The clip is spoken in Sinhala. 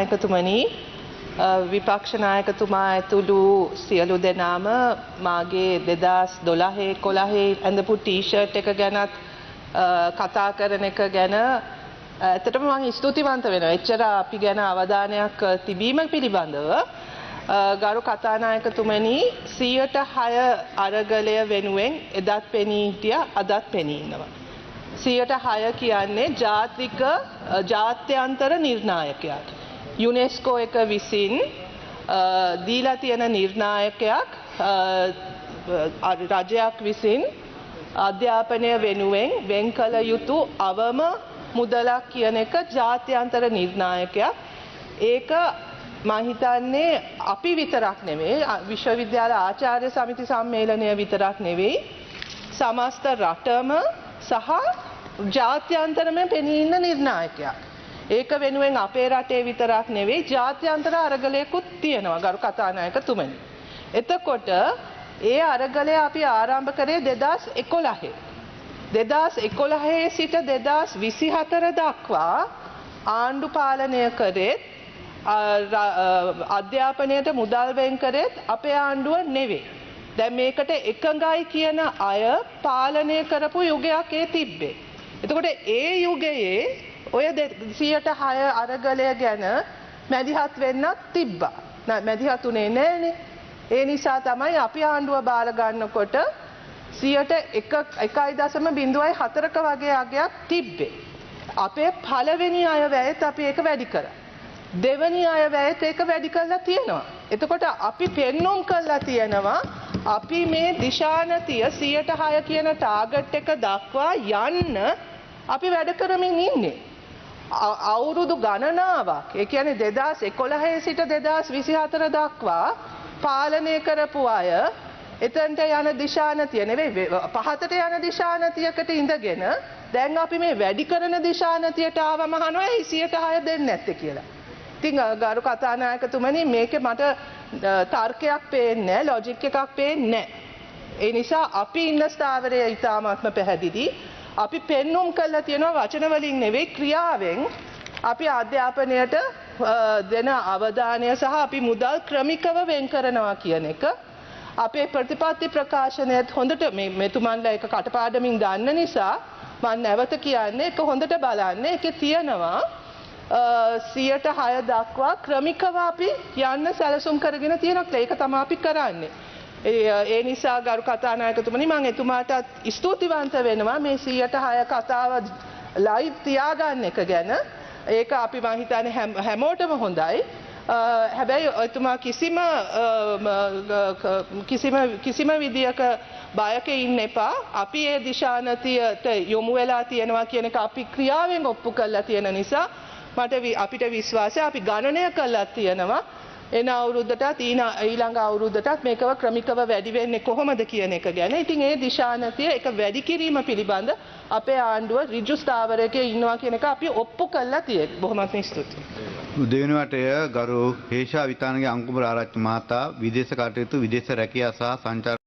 නායකතුමනි විපක්ෂ නායකතුමා ඇතුළු සියලු දෙනාම මාගේ 2012 11 ඇඳපු ටී-ෂර්ට් එක ගැනත් කතා කරන එක ගැන ඇත්තටම මම ස්තුතිවන්ත වෙනවා. එච්චර අපි ගැන අවධානයක් තිබීම පිළිබඳව ගරු කතානායකතුමනි 106 අරගලය වෙනුවෙන් එදත් පෙනී හිටියා අදත් පෙනී ඉන්නවා. 106 කියන්නේ ජාත්‍යන්තර නිර්ණායකයක්. යුනෙස්කෝ එක විසින් දීලා තියෙන නිර්ණායකයක් රජයක් විසින් අධ්‍යාපනය වෙනුවෙන් වෙන් කළ යුතු අවම මුදලක් කියන එක ජාත්‍යන්තර නිර්ණායකයක්. ඒක මම හිතන්නේ අපි විතරක් නෙවෙයි විශ්වවිද්‍යාල ආචාර්ය සමිති සම්මේලනය විතරක් නෙවෙයි සමස්ත රටම සහ ජාත්‍යන්තරම පෙනී ඉන්න නිර්ණායකයක්. ඒක වෙනුවෙන් අපේ රටේ විතරක් නෙවෙයි ජාත්‍යන්තර අරගලයකුත් තියෙනවා ගරු කතානායකතුමනි. එතකොට ඒ අරගලය අපි ආරම්භ කරේ 2011. 2011 සිට 2024 දක්වා ආණ්ඩු පාලනය කරේ අධ්‍යාපනයට මුදල් වෙන් කරේත් අපේ ආණ්ඩුව නෙවෙයි. දැන් මේකට එකඟයි කියන අය පාලනය කරපු යුගයක් ඒ තිබ්බේ. එතකොට ඒ යුගයේ ඔය 106 අරගලය ගැන මැදිහත් වෙන්නත් තිබ්බා. මැදිහත් උනේ නෑනේ. ඒ නිසා තමයි අපි ආණ්ඩුව බාර ගන්නකොට 1.04ක වගේ අගයක් තිබ්බේ. අපේ පළවෙනි අයවැයත් අපි ඒක වැඩි කරා. දෙවැනි අයවැයත් ඒක වැඩි කරලා තියෙනවා. එතකොට අපි පෙන්눔 කරලා තියෙනවා අපි මේ දිශානතිය 106 කියන ටාගට් එක දක්වා යන්න අපි වැඩ කරමින් ඉන්නේ. අවුරුදු ගණනාවක් ඒ කියන්නේ 2011 සිට 2024 දක්වා පාලනය කරපු අය එතනට යන දිශානතිය නෙවෙයි පහතට යන දිශානතියකට ඉඳගෙන දැන් අපි මේ වැඩි කරන දිශානතියට ආවම අහනවා 106 දෙන්නේ නැත්තේ කියලා. ඉතින් ගරු කතානායකතුමනි මේකේ මට තර්කයක් පේන්නේ නැහැ ලොජික් එකක් පේන්නේ නැහැ. ඒ නිසා අපි ඉන්න ස්ථාවරය ඉතාමත්ම පැහැදිලි. අපි පෙන්눔 කළා තියෙනවා වචන වලින් නෙවෙයි ක්‍රියාවෙන් අපි අධ්‍යාපනයට දෙන අවධානය සහ අපි මුදල් ක්‍රමිකව වෙන් කරනවා කියන එක අපේ ප්‍රතිපත්ති ප්‍රකාශනයත් හොඳට මෙතුමන්ලා එක කටපාඩමින් දන්න නිසා මම නැවත කියන්නේ ඒක හොඳට බලන්න. ඒකේ තියෙනවා 106 දක්වා ක්‍රමිකව අපි යන්න සැලසුම් කරගෙන තියෙනවා. ඒක තමයි අපි කරන්නේ. ඒ නිසා ගරු කතානායකතුමනි මම එතුමාට ස්තුතිවන්ත වෙනවා මේ 106 කතාව ලයිව් තියාගන්න එක ගැන. ඒක අපි මම හිතන්නේ හැමෝටම හොඳයි. හැබැයි එතුමා කිසිම විදියක බයක ඉන්න එපා. අපි ඒ දිශානතියට යොමු වෙලා තියෙනවා කියන එක අපි ක්‍රියාවෙන් ඔප්පු කරලා තියෙන නිසා අපිට විශ්වාසය අපි ගණනය කළා තියෙනවා. එන අවුරුද්දටත් ඊළඟ අවුරුද්දටත් මේකව ක්‍රමිකව වැඩි වෙන්නේ කොහොමද කියන එක ගැන. ඉතින් ඒ දිශානතිය එක වැඩි කිරීම පිළිබඳ අපේ ආණ්ඩුව ඍජු ස්ථාවරයක ඉන්නවා කියන එක අපි ඔප්පු කළා තියෙනවා. බොහොමත්ම ස්තුතියි. දෙවෙනි වටය ගරු හේෂා විතානගේ අංකුමර ආරච්චි මහතා විදේශ කටයුතු විදේශ රැකියාව සහ සංචාර